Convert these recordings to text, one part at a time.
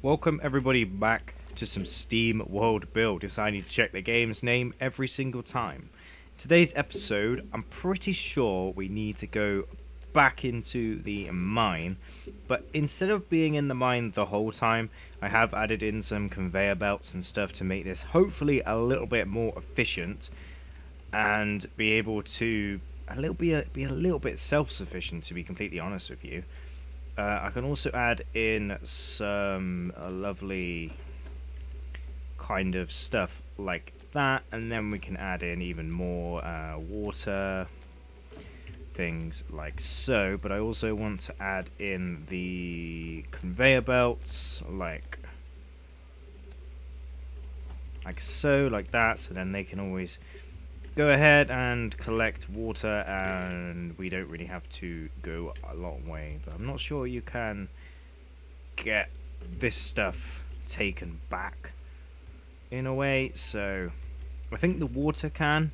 Welcome everybody back to some Steam World Build, as I need to check the game's name every single time. Today's episode, I'm pretty sure we need to go back into the mine, but instead of being in the mine the whole time, I have added in some conveyor belts and stuff to make this hopefully a little bit more efficient and be able to be a little bit self-sufficient, to be completely honest with you. I can also add in some lovely kind of stuff like that, and then we can add in even more water things like so. But I also want to add in the conveyor belts like so, like that, so then they can always go ahead and collect water, and we don't really have to go a long way. But I'm not sure you can get this stuff taken back in a way, so I think the water can.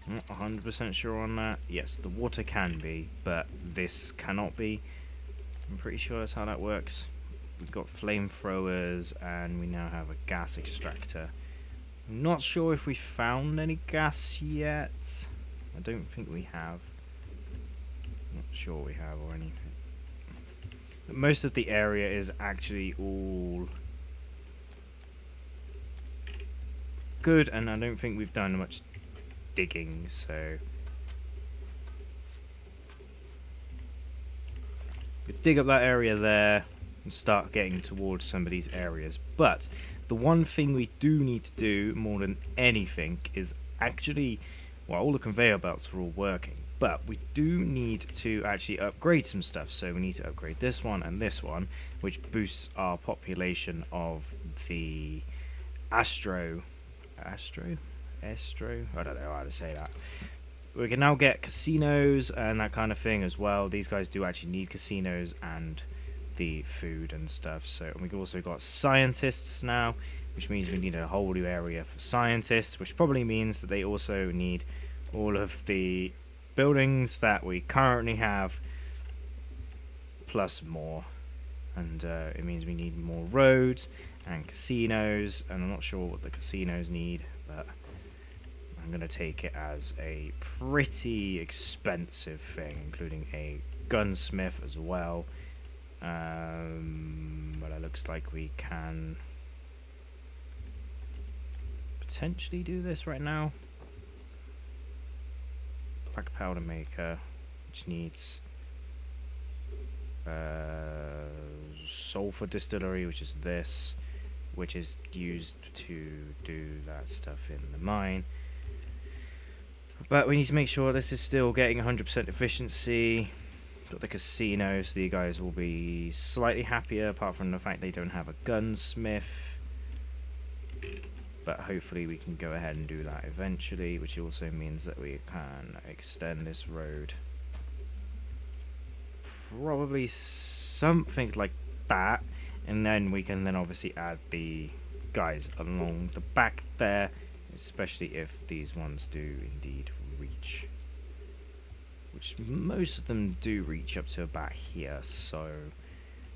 I'm not 100% sure on that. Yes, the water can be, but this cannot be. I'm pretty sure that's how that works. We've got flamethrowers, and we now have a gas extractor. I'm not sure if we found any gas yet. I don't think we have. Not sure we have or anything. But most of the area is actually all good, and I don't think we've done much digging, so we dig up that area there and start getting towards some of these areas. But the one thing we do need to do more than anything is actually, well, all the conveyor belts are all working, but we do need to actually upgrade some stuff. So we need to upgrade this one and this one, which boosts our population of the Estro, I don't know how to say that. We can now get casinos and that kind of thing as well. These guys do actually need casinos and the food and stuff. So, and we've also got scientists now, which means we need a whole new area for scientists, which probably means that they also need all of the buildings that we currently have plus more. And it means we need more roads and casinos, and I'm not sure what the casinos need, but I'm going to take it as a pretty expensive thing, including a gunsmith as well. But it looks like we can potentially do this right now. Black powder maker, which needs sulfur distillery, which is this, which is used to do that stuff in the mine. But we need to make sure this is still getting 100% efficiency. Got the casinos. The guys will be slightly happier, apart from the fact they don't have a gunsmith. But hopefully we can go ahead and do that eventually, which also means that we can extend this road. Probably something like that, and then we can then obviously add the guys along the back there, especially if these ones do indeed reach. Which most of them do reach up to about here, so,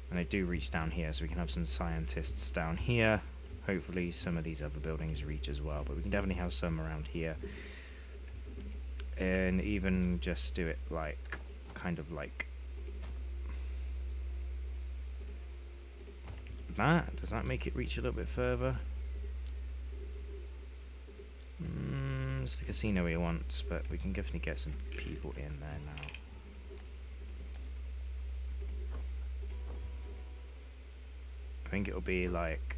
and they do reach down here, so we can have some scientists down here. Hopefully some of these other buildings reach as well, but we can definitely have some around here. And even just do it like, kind of like that. Does that make it reach a little bit further? It's the casino we want, but we can definitely get some people in there now. I think it'll be like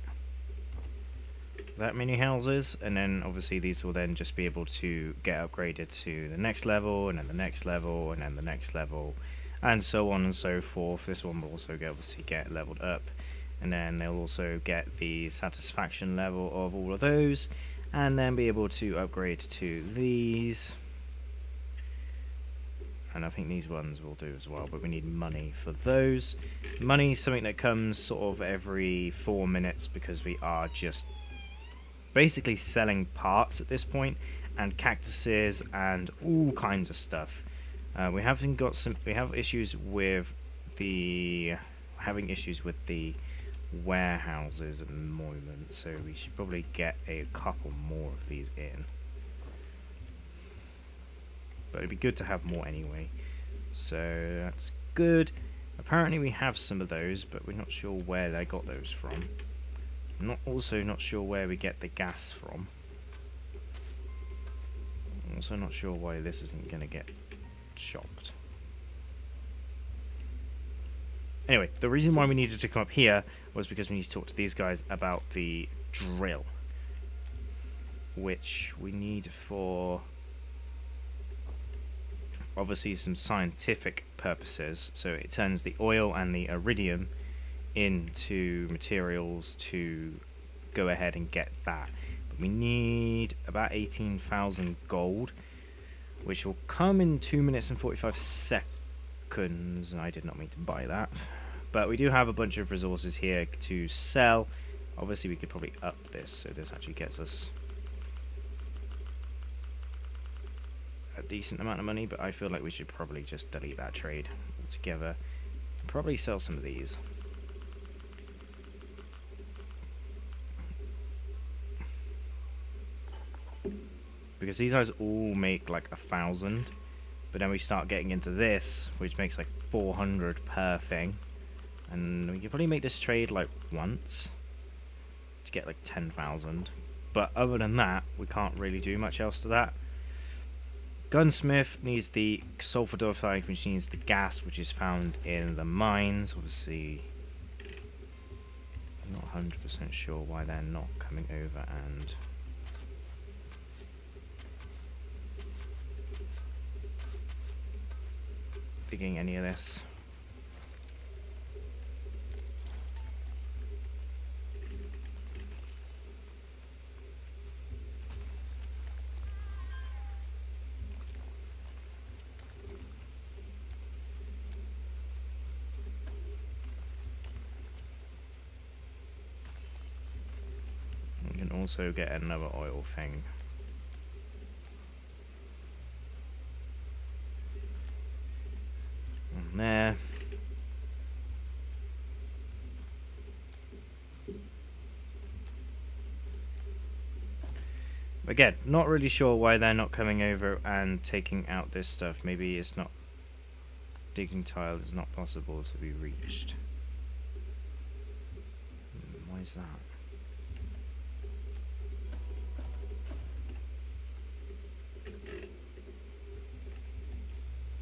that many houses, and then obviously these will then just be able to get upgraded to the next level, and then the next level, and then the next level, and so on and so forth. This one will also obviously get leveled up, and then they'll also get the satisfaction level of all of those, and then be able to upgrade to these. And I think these ones will do as well, but we need money for those. Money is something that comes sort of every 4 minutes, because we are just basically selling parts at this point, and cactuses and all kinds of stuff. We have issues with the warehouses at the moment, so we should probably get a couple more of these in. But it'd be good to have more anyway. So that's good. Apparently we have some of those, but we're not sure where they got those from. I'm also not sure where we get the gas from. I'm also not sure why this isn't going to get chopped. Anyway, the reason why we needed to come up here was because we need to talk to these guys about the drill, which we need for obviously some scientific purposes. So it turns the oil and the iridium into materials to go ahead and get that. But we need about 18,000 gold, which will come in 2 minutes and 45 seconds. I did not mean to buy that, but we do have a bunch of resources here to sell. Obviously we could probably up this, so this actually gets us a decent amount of money, but I feel like we should probably just delete that trade altogether. Probably sell some of these. Because these guys all make like 1,000, but then we start getting into this, which makes like 400 per thing, and we can probably make this trade like once to get like 10,000. But other than that, we can't really do much else to that. Gunsmith needs the sulfur dioxide, which needs the gas, which is found in the mines. Obviously, I'm not 100% sure why they're not coming over and digging any of this. We can also get another oil thing. There. Again, not really sure why they're not coming over and taking out this stuff. Maybe it's not, digging tile is not possible to be reached. Why is that?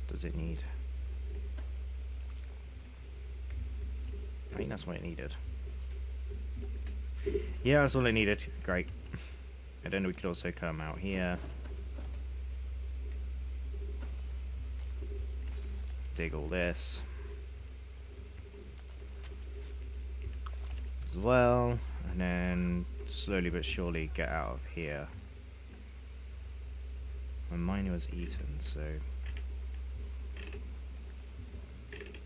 Does it need? I think that's what it needed. Yeah, that's all it needed. Great. And then we could also come out here. Dig all this. As well. And then slowly but surely get out of here. My mine was eaten, so...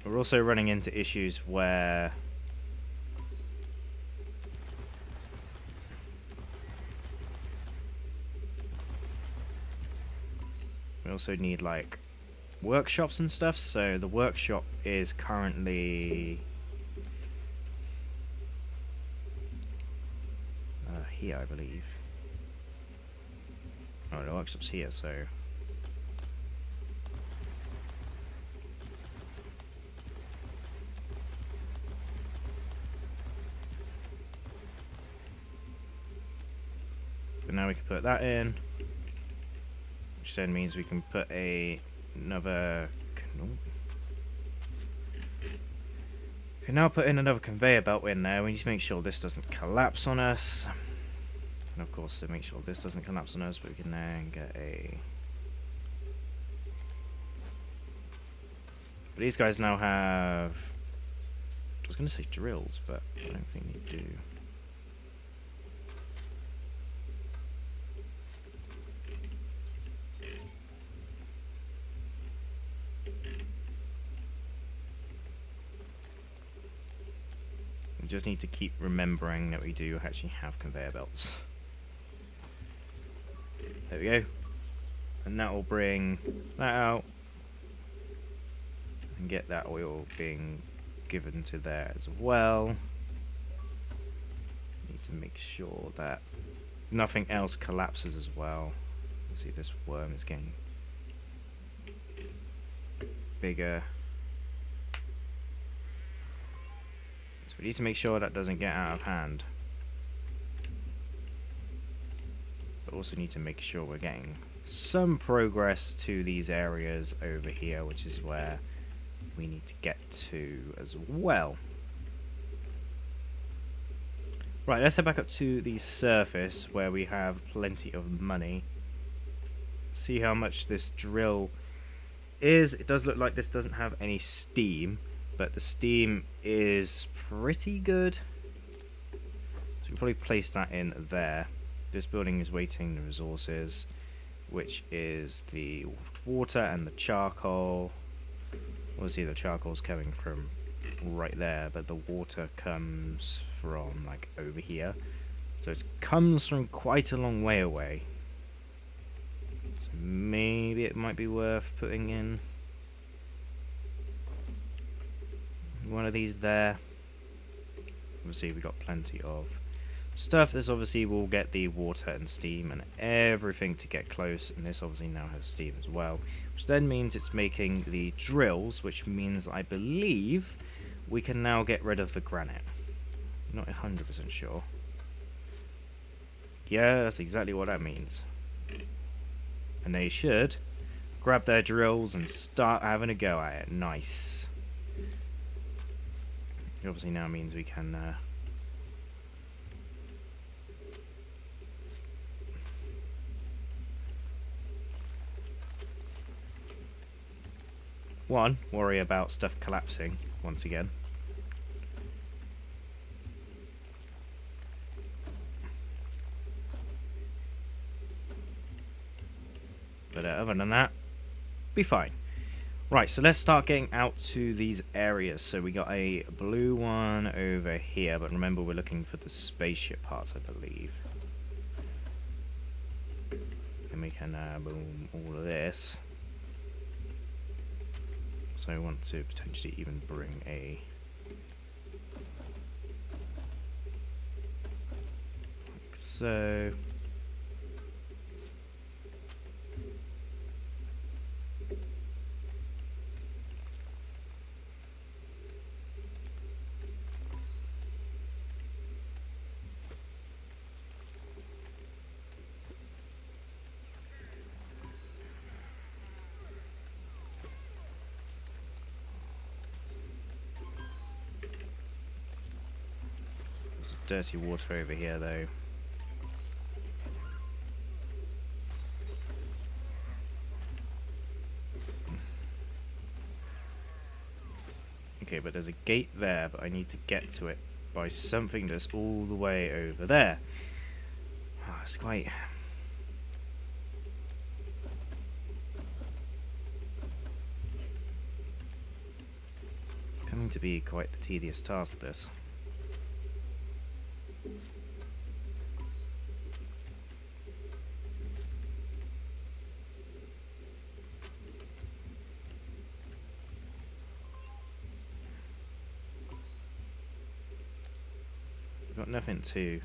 We're also running into issues where we also need like workshops and stuff. So the workshop is currently here, I believe. Oh, the workshop's here, so but now we can put that in, which then means we can put another. We can now put in another conveyor belt in there. We need to make sure this doesn't collapse on us, and of course to make sure this doesn't collapse on us. But we can then get a. But these guys now have. I was going to say drills, but I don't think they do. We just need to keep remembering that we do actually have conveyor belts. There we go. And that will bring that out and get that oil being given to there as well. to make sure that nothing else collapses as well. See, this worm is getting bigger. So we need to make sure that doesn't get out of hand. But also need to make sure we're getting some progress to these areas over here, which is where we need to get to as well. Right, let's head back up to the surface where we have plenty of money. See how much this drill is. It does look like this doesn't have any steam, but the steam is pretty good. So we'll probably place that in there. This building is waiting the resources, which is the water and the charcoal. Obviously the charcoal's coming from right there, but the water comes from like over here. So it comes from quite a long way away. So maybe it might be worth putting in one of these there. Obviously we've got plenty of stuff. This obviously will get the water and steam and everything to get close, and this obviously now has steam as well, which then means it's making the drills, which means I believe we can now get rid of the granite. Not 100% sure. Yeah, that's exactly what that means. And they should grab their drills and start having a go at it. Nice. It obviously now means we can one, worry about stuff collapsing once again. But other than that, be fine. Right, so let's start getting out to these areas. So we got a blue one over here, but remember we're looking for the spaceship parts, I believe. And we can boom all of this. So I want to potentially even bring a like so. Dirty water over here though. Okay, but there's a gate there, but I need to get to it by something that's all the way over there. Oh, it's quite... It's coming to be quite the tedious task, this. Got nothing to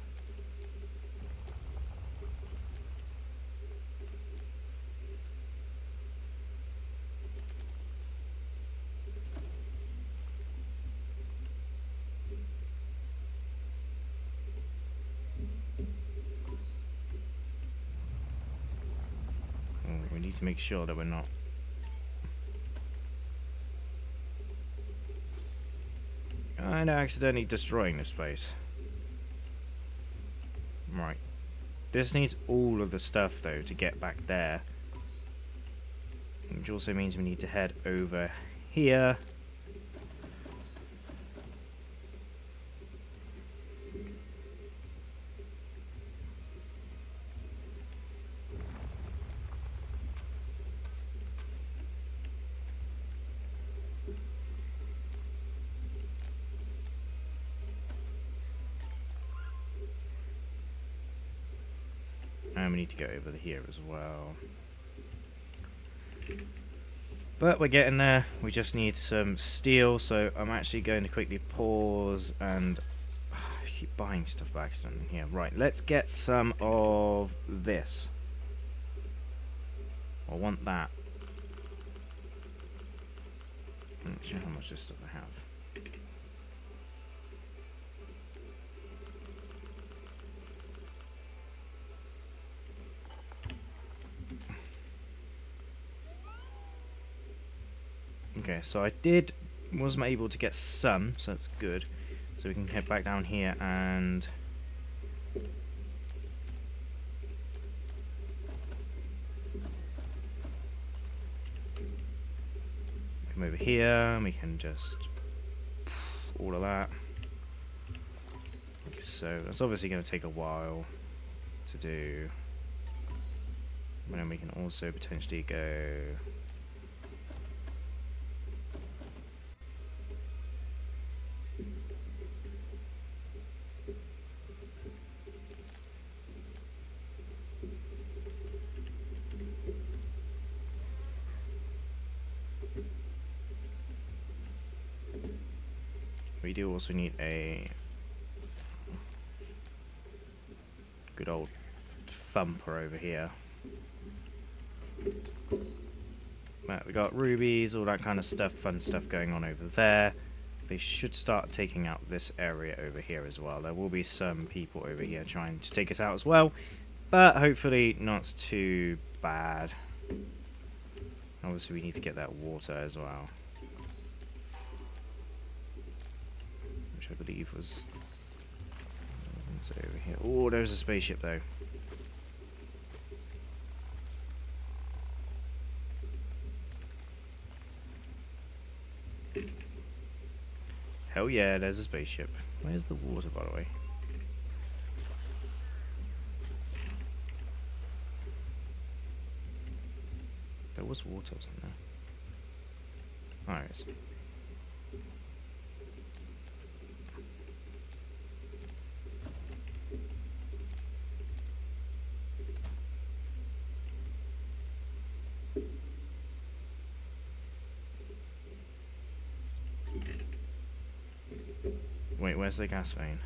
we need to make sure that we're not accidentally destroying this place. Right. This needs all of the stuff, though, to get back there. Which also means we need to head over here. And we need to go over here as well. But we're getting there. We just need some steel, so I'm actually going to quickly pause and keep buying stuff back in here. Right, let's get some of this. I want that. I'm not sure how much this stuff I have. Okay, so I wasn't able to get some, so that's good. So we can head back down here and come over here, and we can just all of that. Like so. That's obviously going to take a while to do. And then we can also potentially go. We do also need a good old thumper over here. Right, we got rubies, all that kind of stuff, fun stuff going on over there. They should start taking out this area over here as well. There will be some people over here trying to take us out as well, but hopefully not too bad. Obviously we need to get that water as well, which I believe was over here. Oh, there's a spaceship though. Hell yeah, there's a spaceship. Where's the water, by the way? There was water, wasn't there? Oh, there is. Wait, where's the gas vein?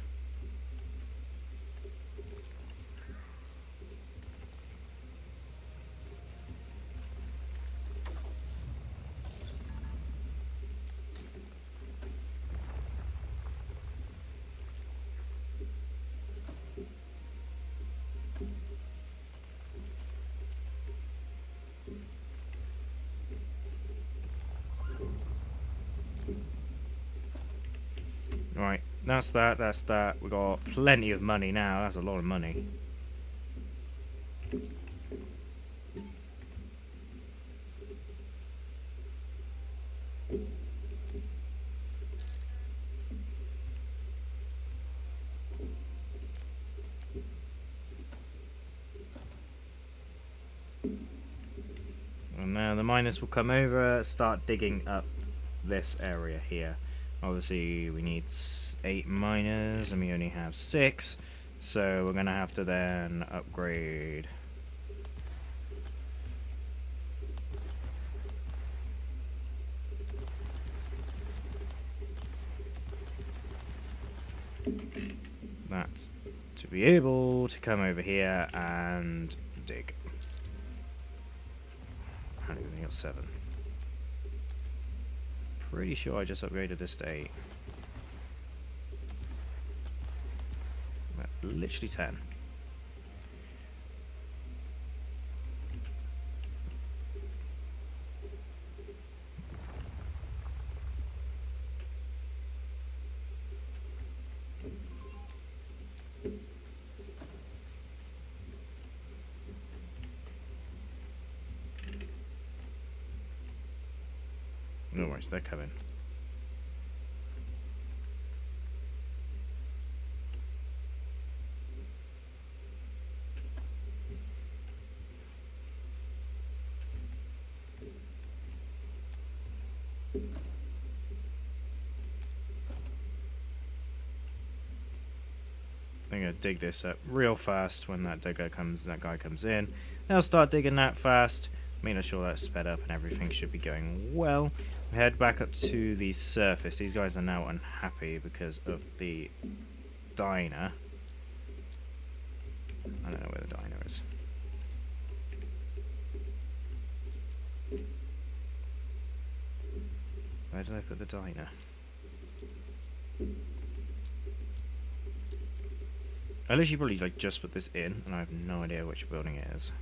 Right, that's that, that's that. We got plenty of money now. That's a lot of money. And now the miners will come over, start digging up this area here. Obviously we need 8 miners and we only have 6, so we're gonna have to then upgrade. That's to be able to come over here and dig. I only got 7. Pretty sure I just upgraded this to 8. Literally 10. No worries, they're coming. I'm gonna dig this up real fast when that guy comes in. They'll start digging that fast, making sure that's sped up and everything should be going well. We head back up to the surface. These guys are now unhappy because of the diner. I don't know where the diner is. Where did I put the diner? I literally probably like just put this in, and I have no idea which building it is.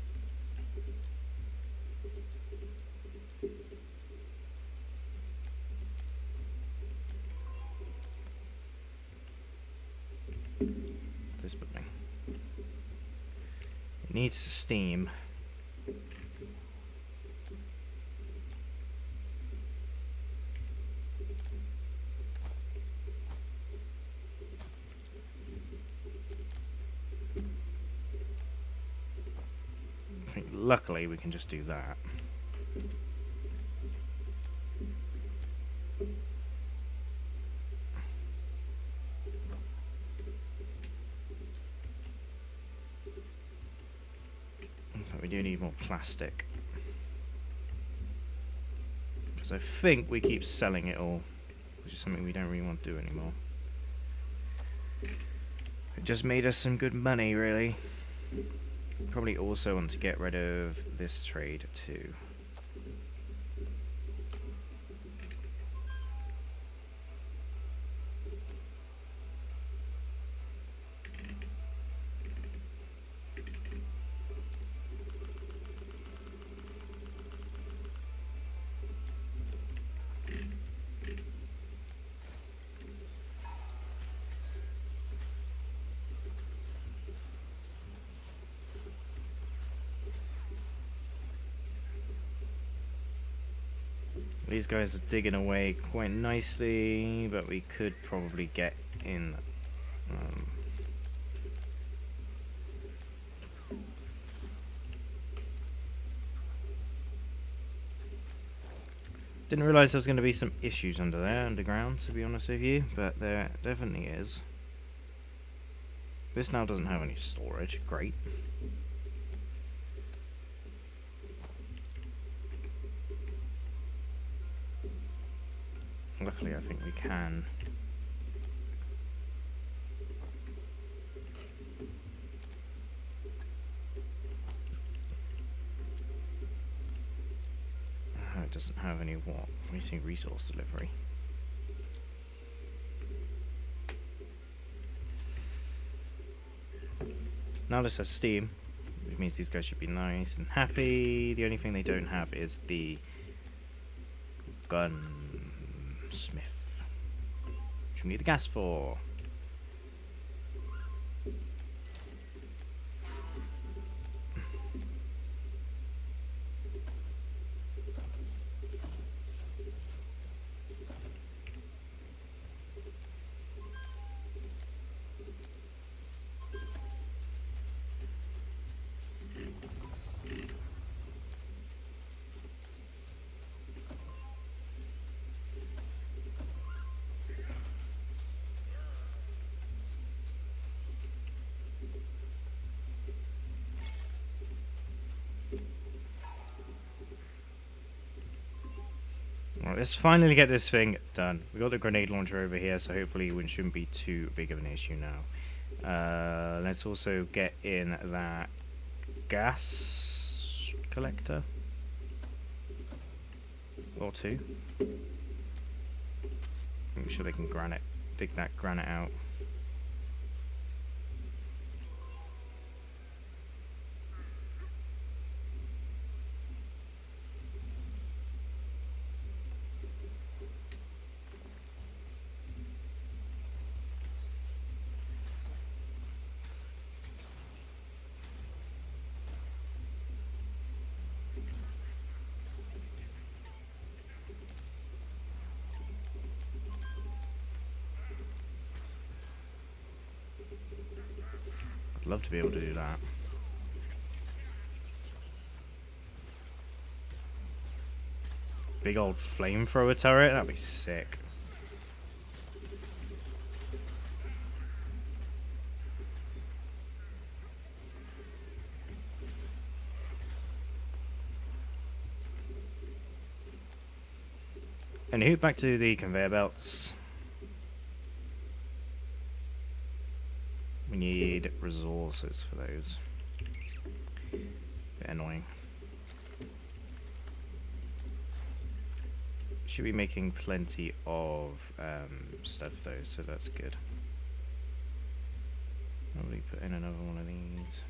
It's this building. It needs steam. I think luckily we can just do that. But we do need more plastic. Because I think we keep selling it all, which is something we don't really want to do anymore. It just made us some good money, really. Probably also want to get rid of this trade too. These guys are digging away quite nicely, but we could probably get in. Didn't realise there was going to be some issues under there, underground, to be honest with you, but there definitely is. This now doesn't have any storage, great. Luckily, I think we can. Oh, it doesn't have any what? Waiting resource delivery. Now this has steam, which means these guys should be nice and happy. The only thing they don't have is the gunsmith, which we need the gas for. Right, let's finally get this thing done. We got the grenade launcher over here, so hopefully it shouldn't be too big of an issue now. Let's also get in that gas collector. Or two. Make sure they can dig that granite out. I'd love to be able to do that. Big old flamethrower turret, that'd be sick. Anywho, back to the conveyor belts. We need resources for those. Bit annoying. Should be making plenty of stuff though, so that's good. Probably put in another one of these.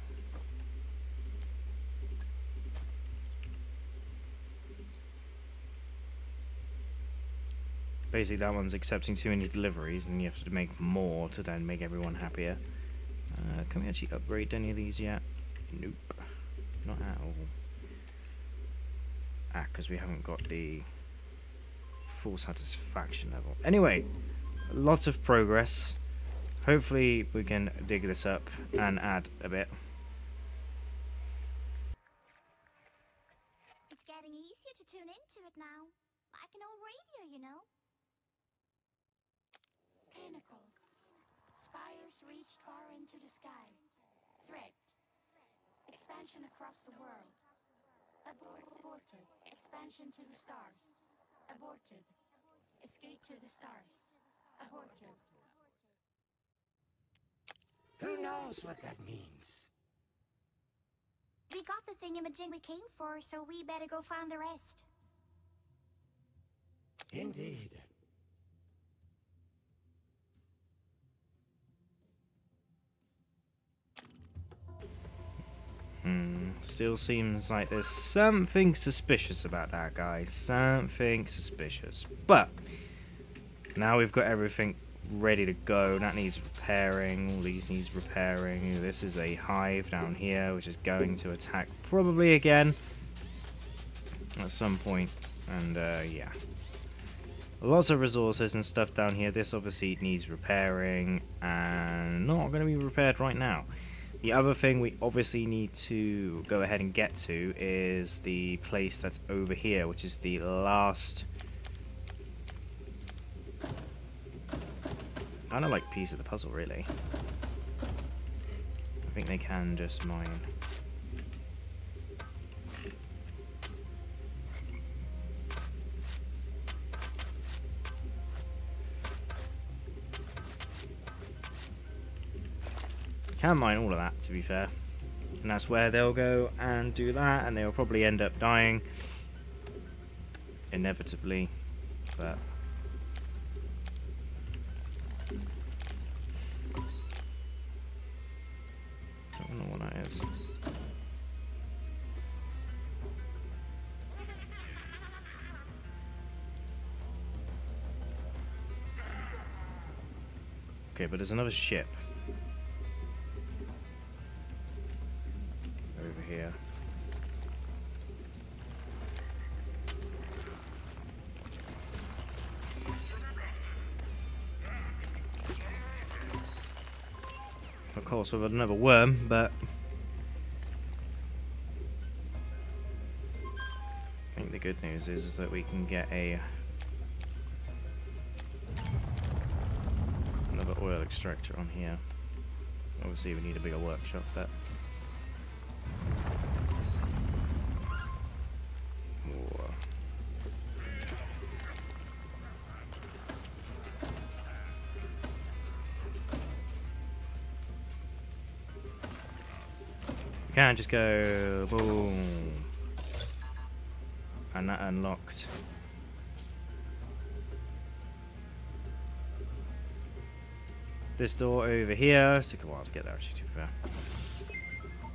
Basically that one's accepting too many deliveries and you have to make more to then make everyone happier. Can we actually upgrade any of these yet? Nope. Not at all. Because we haven't got the full satisfaction level. Anyway, lots of progress. Hopefully we can dig this up and add a bit. It's getting easier to tune into it now. Like an old radio, you know. Pinnacle. Spires reached far into the sky. Threat. Expansion across the world. Aborted. Expansion to the stars. Aborted. Escape to the stars. Aborted. Who knows what that means? We got the thingamajig we came for, so we better go find the rest. Indeed. Still seems like there's something suspicious about that, guys. Something suspicious. But now we've got everything ready to go. That needs repairing. All these needs repairing. This is a hive down here, which is going to attack probably again at some point. And yeah, lots of resources and stuff down here. This obviously needs repairing and not going to be repaired right now. The other thing we obviously need to go ahead and get to is the place that's over here, which is the last kind of like piece of the puzzle, really. I think they can just mine. Can mine all of that, to be fair, and that's where they'll go and do that, and they'll probably end up dying inevitably, but I don't know what that is. Okay, but there's another ship over here. Of course, we've got another worm, but I think the good news is that we can get another oil extractor on here. Obviously, we need a bigger workshop, but can't just go boom, and that unlocked. This door over here. It took a while to get there, actually, to be fair.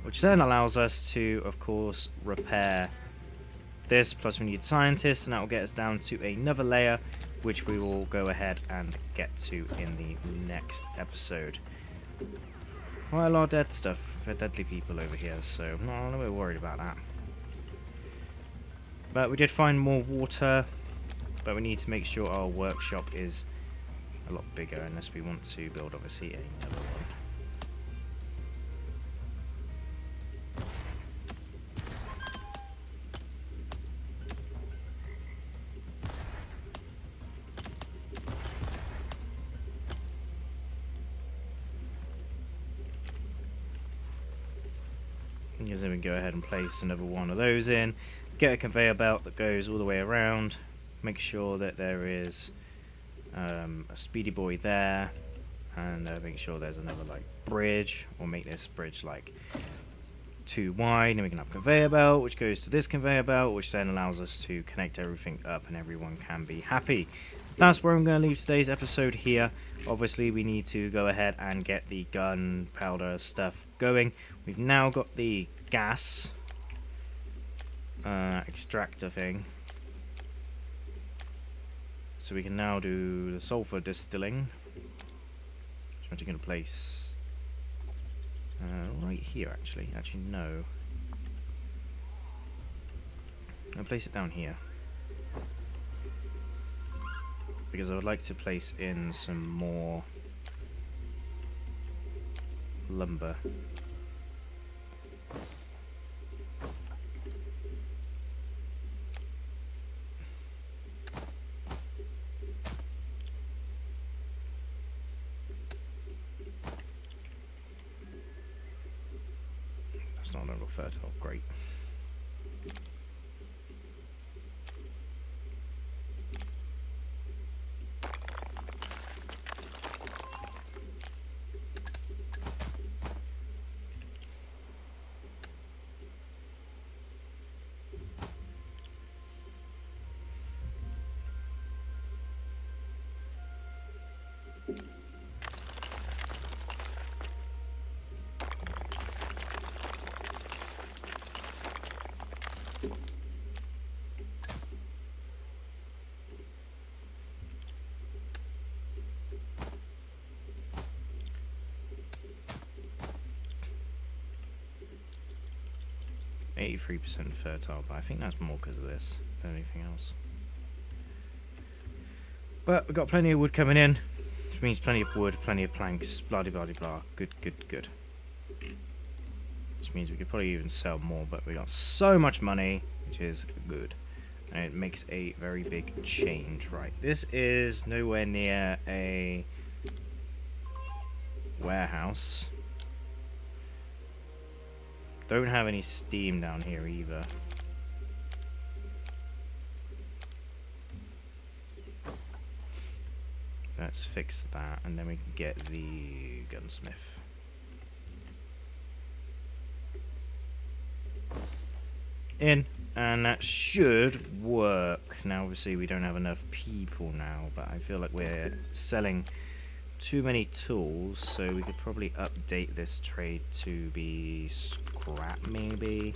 Which then allows us to, of course, repair this. Plus, we need scientists, and that will get us down to another layer, which we will go ahead and get to in the next episode. Quite a lot of dead stuff. We've got deadly people over here, so I'm not a little bit worried about that. But we did find more water, but we need to make sure our workshop is a lot bigger, unless we want to build, obviously, another one. Because then we can go ahead and place another one of those in, get a conveyor belt that goes all the way around, make sure that there is a speedy boy there, and make sure there's another like bridge, or make this bridge like too wide, and we can have a conveyor belt which goes to this conveyor belt, which then allows us to connect everything up and everyone can be happy. That's where I'm going to leave today's episode here. Obviously we need to go ahead and get the gunpowder stuff going. We've now got the gas extractor thing, so we can now do the sulfur distilling. So I'm actually going to place right here, actually no, I'll place it down here because I would like to place in some more lumber. That's not a little fertile, great. %, fertile, but I think that's more because of this than anything else. But we've got plenty of wood coming in, which means plenty of wood, plenty of planks, blah blah blah blah. Good. Which means we could probably even sell more, but we got so much money, which is good. And it makes a very big change. Right, this is nowhere near a warehouse. Don't have any steam down here either. Let's fix that, and then we can get the gunsmith. In, and that should work. Now obviously we don't have enough people now, but I feel like we're selling too many tools, so we could probably update this trade to be scrap maybe.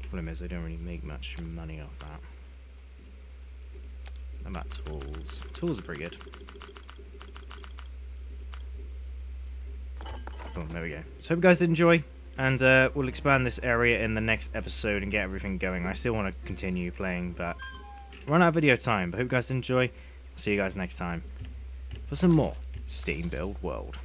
Problem is I don't really make much money off that. How about tools? Tools are pretty good. Cool, there we go. So hope you guys did enjoy, and we'll expand this area in the next episode and get everything going. I still want to continue playing, but run out of video time. But hope you guys enjoy. See you guys next time for some more Steam Build World.